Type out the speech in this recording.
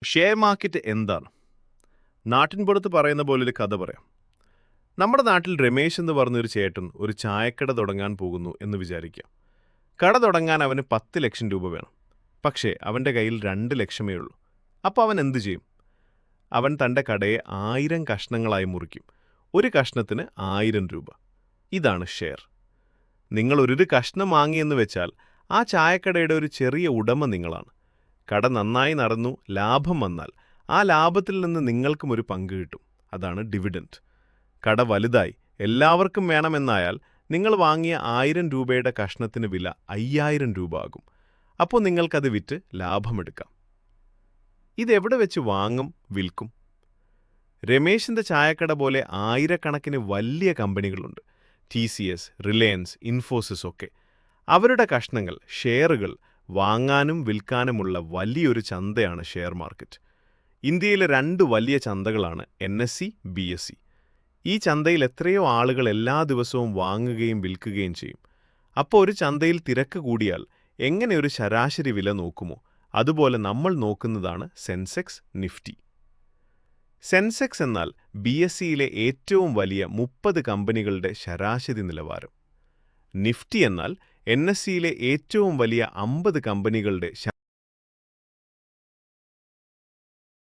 Share market എന്താണ്? നാട്ടിൻപുറത്ത് പറയുന്ന പോലൊരു കഥ പറയാം. നമ്മുടെ നാട്ടിൽ രമേശ് എന്ന് പറഞ്ഞൊരു ചേട്ടൻ ഒരു ചായക്കട തുടങ്ങാൻ പോകുന്നു എന്ന് വിചാരിക്കാം. കട തുടങ്ങാൻ അവന് 10 ലക്ഷം രൂപ വേണം. പക്ഷേ അവൻ്റെ കയ്യിൽ 2 ലക്ഷമേ ഉള്ളൂ. അപ്പോൾ അവൻ എന്തു ചെയ്യും? അവൻ തൻ്റെ കടയെ 1000 കഷ്ണങ്ങളായി മുറിക്കും. ഒരു കഷ്ണത്തിന് 1000 രൂപ. ഇതാണ് ഷെയർ. നിങ്ങൾ ഒരു കഷ്ണം വാങ്ങിയെന്ന് വെച്ചാൽ ആ ചായക്കടയുടെ ഒരു ചെറിയ ഉടമ നിങ്ങളാണ്. കട നന്നായി നടന്നു, ലാഭം വന്നാൽ ആ ലാഭത്തിൽ നിന്ന് നിങ്ങൾക്കും ഒരു പങ്ക് കിട്ടും. അതാണ് ഡിവിഡൻഡ്. കട വലുതായി എല്ലാവർക്കും വേണമെന്നായാൽ നിങ്ങൾ വാങ്ങിയ 1000 രൂപയുടെ കഷ്ണത്തിന് വില 5000 രൂപ ആകും. അപ്പോൾ നിങ്ങൾക്കത് വിറ്റ് ലാഭമെടുക്കാം. ഇതെവിടെ വെച്ച് വാങ്ങും, വിൽക്കും? രമേശിൻ്റെ ചായക്കട പോലെ ആയിരക്കണക്കിന് വലിയ കമ്പനികളുണ്ട്. TCS, റിലയൻസ്, ഇൻഫോസിസ് ഒക്കെ. അവരുടെ കഷ്ണങ്ങൾ, ഷെയറുകൾ വാങ്ങാനും വിൽക്കാനുമുള്ള വലിയൊരു ചന്തയാണ് ഷെയർ മാർക്കറ്റ്. ഇന്ത്യയിലെ 2 വലിയ ചന്തകളാണ് NSE, BSE. ഈ ചന്തയിൽ എത്രയോ ആളുകൾ എല്ലാ ദിവസവും വാങ്ങുകയും വിൽക്കുകയും ചെയ്യും. അപ്പോൾ ഒരു ചന്തയിൽ തിരക്ക് കൂടിയാൽ എങ്ങനെ ഒരു ശരാശരി വില നോക്കുമോ, അതുപോലെ നമ്മൾ നോക്കുന്നതാണ് സെൻസെക്സ്, നിഫ്റ്റി. സെൻസെക്സ് എന്നാൽ BSEയിലെ ഏറ്റവും വലിയ 30 കമ്പനികളുടെ ശരാശരി നിലവാരം. നിഫ്റ്റി എന്നാൽ NSEയിലെ ഏറ്റവും വലിയ 50 കമ്പനികളുടെ